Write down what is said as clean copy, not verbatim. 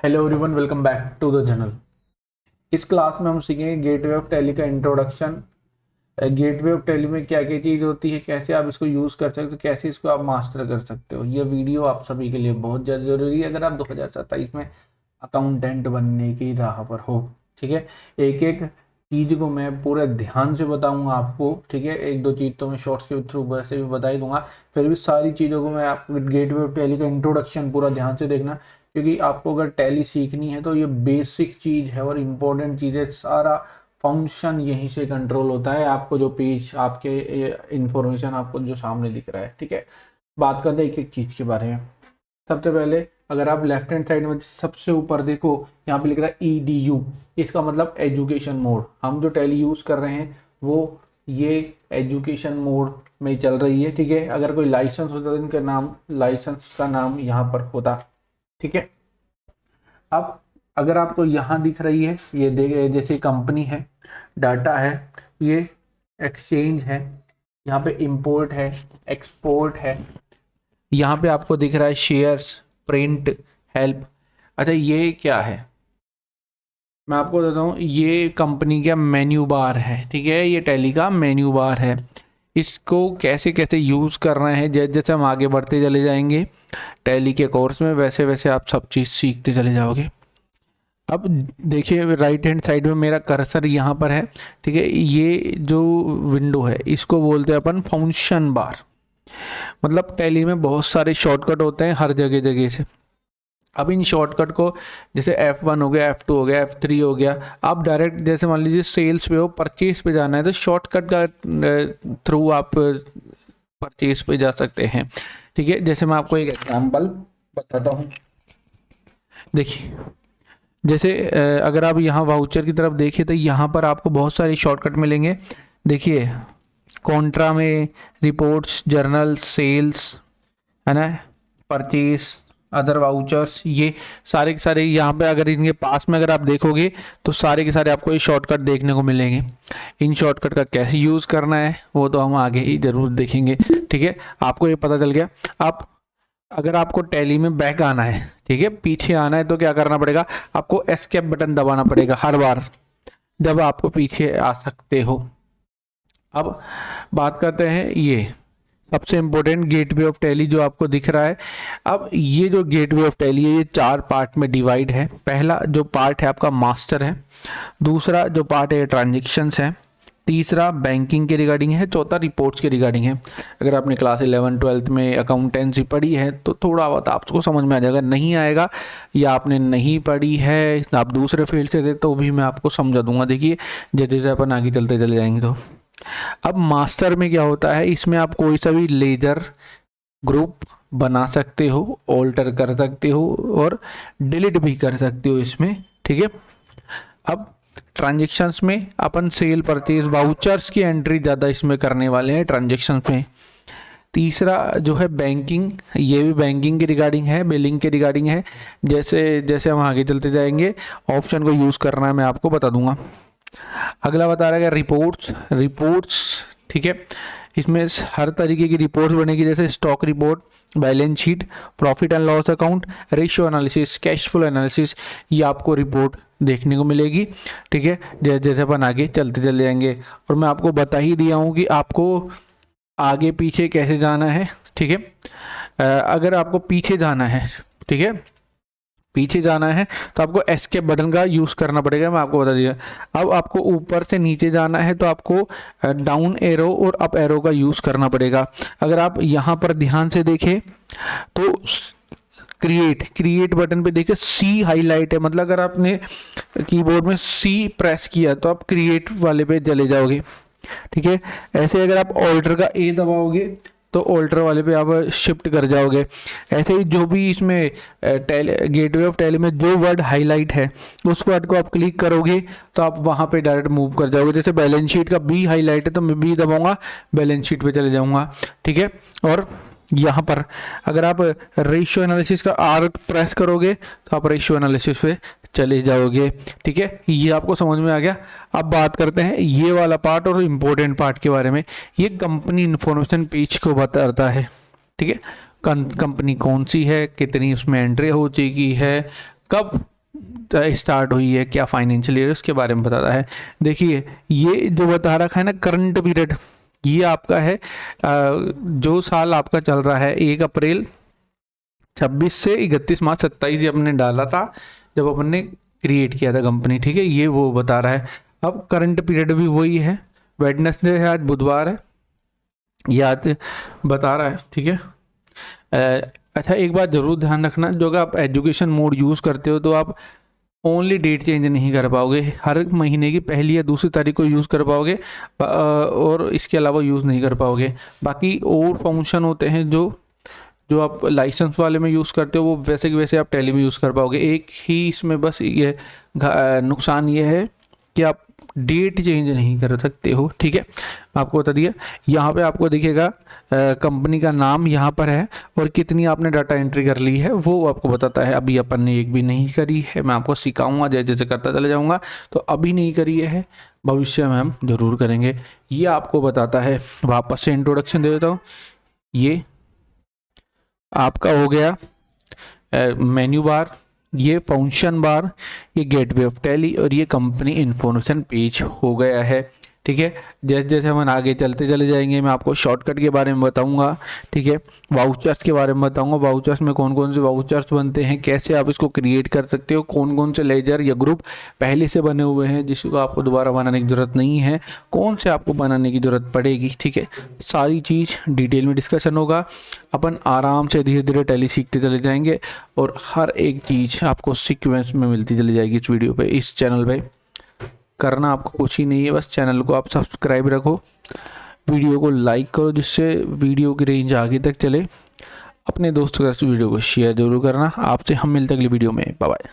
Hello everyone, welcome back to the channel. इस class में हम सीखेंगे गेटवे ऑफ टैली का इंट्रोडक्शन। गेटवे ऑफ टैली में क्या क्या चीज़ होती है, कैसे आप इसको यूज़ कर सकते हो, कैसे इसको आप मास्टर कर सकते हो। ये वीडियो आप सभी के लिए बहुत ज़्यादा ज़रूरी है अगर आप 2027 में अकाउंटेंट बनने की राह पर हो। ठीक है, एक एक चीज़ को मैं पूरे ध्यान से बताऊंगा आपको। ठीक है, एक दो चीज़ तो मैं शॉर्ट्स के थ्रू वैसे भी बता ही दूंगा, फिर भी सारी चीज़ों को मैं आपको गेटवे ऑफ टैली का इंट्रोडक्शन पूरा ध्यान से देखना, क्योंकि आपको अगर टैली सीखनी है तो ये बेसिक चीज़ है और इम्पोर्टेंट चीज़ है। सारा फंक्शन यहीं से कंट्रोल होता है। आपको जो पेज आपके इंफॉर्मेशन आपको जो सामने दिख रहा है। ठीक है, बात करते हैं एक एक चीज़ के बारे में। सबसे पहले अगर आप लेफ्ट हैंड साइड में सबसे ऊपर देखो, यहाँ पे लिख रहा है EDU। इसका मतलब एजुकेशन मोड। हम जो टैली यूज़ कर रहे हैं वो ये एजुकेशन मोड में चल रही है। ठीक है, अगर कोई लाइसेंस होता तो इनका नाम, लाइसेंस का नाम यहाँ पर होता। ठीक है, अब अगर आपको यहाँ दिख रही है, ये देख जैसे कंपनी है, डाटा है, ये एक्सचेंज है, यहाँ पे इंपोर्ट है, एक्सपोर्ट है, यहाँ पे आपको दिख रहा है शेयर्स, प्रिंट, हेल्प। अच्छा, ये क्या है मैं आपको बताता हूँ। ये कंपनी का मेन्यू बार है। ठीक है, ये टैली का मेन्यू बार है। इसको कैसे कैसे यूज़ करना है, जैसे जैसे हम आगे बढ़ते चले जाएंगे टैली के कोर्स में, वैसे वैसे आप सब चीज़ सीखते चले जाओगे। अब देखिए राइट हैंड साइड में मेरा कर्सर यहाँ पर है। ठीक है, ये जो विंडो है इसको बोलते हैं अपन फंक्शन बार। मतलब टैली में बहुत सारे शॉर्टकट होते हैं हर जगह जगह से। अब इन शॉर्टकट को, जैसे F1 हो गया, F2 हो गया, F3 हो गया, आप डायरेक्ट जैसे मान लीजिए सेल्स पे हो, परचेज पे जाना है तो शॉर्टकट का थ्रू आप परचेज पे जा सकते हैं। ठीक है, जैसे मैं आपको एक एग्जांपल बताता हूँ। देखिए, जैसे अगर आप यहाँ वाउचर की तरफ देखिए तो यहाँ पर आपको बहुत सारे शॉर्टकट मिलेंगे। देखिए, कॉन्ट्रा में रिपोर्ट्स, जर्नल, सेल्स, है ना, परचेज, अदर वाउचर्स, ये सारे के सारे यहाँ पे अगर इनके पास में अगर आप देखोगे तो सारे के सारे आपको ये शॉर्टकट देखने को मिलेंगे। इन शॉर्टकट का कैसे यूज़ करना है वो तो हम आगे ही ज़रूर देखेंगे। ठीक है, आपको ये पता चल गया। आप अगर आपको टैली में बैक आना है, ठीक है, पीछे आना है, तो क्या करना पड़ेगा, आपको एस्केप बटन दबाना पड़ेगा हर बार जब आपको पीछे आ सकते हो। अब बात करते हैं ये सबसे इम्पोर्टेंट गेटवे ऑफ टैली जो आपको दिख रहा है। अब ये जो गेटवे ऑफ टैली है ये 4 पार्ट में डिवाइड है। पहला जो पार्ट है आपका मास्टर है, दूसरा जो पार्ट है ट्रांजेक्शन्स है, तीसरा बैंकिंग के रिगार्डिंग है, चौथा रिपोर्ट्स के रिगार्डिंग है। अगर आपने क्लास 11-12 में अकाउंटेंसी पढ़ी है तो थोड़ा बहुत आपको समझ में आ जाएगा। नहीं आएगा या आपने नहीं पढ़ी है, आप दूसरे फील्ड से थे, तो भी मैं आपको समझा दूंगा। देखिए जैसे जैसे अपन आगे चलते चले जाएंगे तो अब मास्टर में क्या होता है, इसमें आप कोई सा भी लेजर ग्रुप बना सकते हो, ऑल्टर कर सकते हो और डिलीट भी कर सकते हो इसमें। ठीक है, अब ट्रांजेक्शन्स में अपन सेल, परचेज, वाउचर्स की एंट्री ज़्यादा इसमें करने वाले हैं ट्रांजेक्शन्स में। तीसरा जो है बैंकिंग, ये भी बैंकिंग के रिगार्डिंग है, बिलिंग के रिगार्डिंग है। जैसे जैसे हम आगे चलते जाएंगे ऑप्शन को यूज़ करना है मैं आपको बता दूंगा। अगला बता रहा है रिपोर्ट्स। रिपोर्ट्स, ठीक है, इसमें हर तरीके की रिपोर्ट्स बनेगी, जैसे stock report, balance sheet, profit and loss account, ratio analysis, cash flow analysis, ये आपको रिपोर्ट देखने को मिलेगी। ठीक है, जैसे जैसे अपन आगे चलते चले जाएंगे, और मैं आपको बता ही दिया हूँ कि आपको आगे पीछे कैसे जाना है। ठीक है, अगर आपको पीछे जाना है, ठीक है, पीछे जाना है तो आपको एस्केप बटन का यूज़ करना पड़ेगा, मैं आपको बता दिया। अब आपको ऊपर से नीचे जाना है तो आपको डाउन एरो और अप एरो का यूज़ करना पड़ेगा। अगर आप यहाँ पर ध्यान से देखें तो क्रिएट बटन पे देखिए सी हाईलाइट है, मतलब अगर आपने कीबोर्ड में सी प्रेस किया तो आप क्रिएट वाले पे चले जाओगे। ठीक है, ऐसे अगर आप ऑल्टर का ए दबाओगे तो ऑल्टर वाले पे आप शिफ्ट कर जाओगे। ऐसे ही जो भी इसमें गेटवे ऑफ टैली में जो वर्ड हाईलाइट है उस वर्ड को आप क्लिक करोगे तो आप वहाँ पे डायरेक्ट मूव कर जाओगे। जैसे बैलेंस शीट का बी हाईलाइट है तो मैं बी दबाऊंगा, बैलेंस शीट पे चले जाऊंगा। ठीक है, और यहाँ पर अगर आप रेशियो एनालिसिस का आर प्रेस करोगे तो आप रेशियो एनालिसिस पे चले जाओगे। ठीक है, ये आपको समझ में आ गया। अब बात करते हैं ये वाला पार्ट और इम्पोर्टेंट पार्ट के बारे में। ये कंपनी इन्फॉर्मेशन पेज को बताता है। ठीक है, कंपनी कौन सी है, कितनी उसमें एंट्री हो चुकी है, कब स्टार्ट हुई है, क्या फाइनेंशियल ईयर, उसके बारे में बताता है। देखिए ये जो बता रखा है ना करंट पीरियड, ये आपका है जो साल आपका चल रहा है 1 अप्रैल 26 से 31 मार्च 27 ये अपने डाला था जब अपन ने क्रिएट किया था कंपनी, ठीक है, ये वो बता रहा है। अब करंट पीरियड भी वही है, वेडनेसडे है, आज बुधवार है, याद बता रहा है, ठीक है। अच्छा एक बात ज़रूर ध्यान रखना, जो अगर आप एजुकेशन मोड यूज़ करते हो तो आप ओनली डेट चेंज नहीं कर पाओगे, हर महीने की पहली या दूसरी तारीख को यूज़ कर पाओगे और इसके अलावा यूज़ नहीं कर पाओगे। बाकी और फंक्शन होते हैं जो जो आप लाइसेंस वाले में यूज़ करते हो वो वैसे के वैसे आप टैली में यूज़ कर पाओगे। एक ही इसमें बस ये नुकसान ये है कि आप डेट चेंज नहीं कर सकते हो, ठीक है, आपको बता दिया। यहाँ पे आपको दिखेगा कंपनी का नाम यहाँ पर है और कितनी आपने डाटा एंट्री कर ली है वो आपको बताता है। अभी अपन ने एक भी नहीं करी है, मैं आपको सिखाऊंगा, जैसे जैसे करता चला जाऊँगा। तो अभी नहीं करी है, भविष्य में हम ज़रूर करेंगे, ये आपको बताता है। वापस से इंट्रोडक्शन दे देता हूँ। ये आपका हो गया मेन्यू बार, ये फंक्शन बार, ये गेटवे ऑफ टैली और ये कंपनी इन्फॉर्मेशन पेज हो गया है, ठीक है। जैसे जैसे हम आगे चलते चले जाएंगे मैं आपको शॉर्टकट के बारे में बताऊंगा, ठीक है, वाउचर्स के बारे में बताऊंगा, वाउचर्स में कौन कौन से वाउचर्स बनते हैं, कैसे आप इसको क्रिएट कर सकते हो, कौन कौन से लेजर या ग्रुप पहले से बने हुए हैं जिसको आपको दोबारा बनाने की ज़रूरत नहीं है, कौन से आपको बनाने की ज़रूरत पड़ेगी, ठीक है। सारी चीज़ डिटेल में डिस्कशन होगा, अपन आराम से धीरे धीरे टैली सीखते चले जाएंगे और हर एक चीज़ आपको सीक्वेंस में मिलती चली जाएगी इस वीडियो पे, इस चैनल पे। करना आपको कुछ ही नहीं है, बस चैनल को आप सब्सक्राइब रखो, वीडियो को लाइक करो जिससे वीडियो की रेंज आगे तक चले, अपने दोस्तों के साथ वीडियो को शेयर जरूर करना। आपसे हम मिलते अगली वीडियो में, बाय बाय।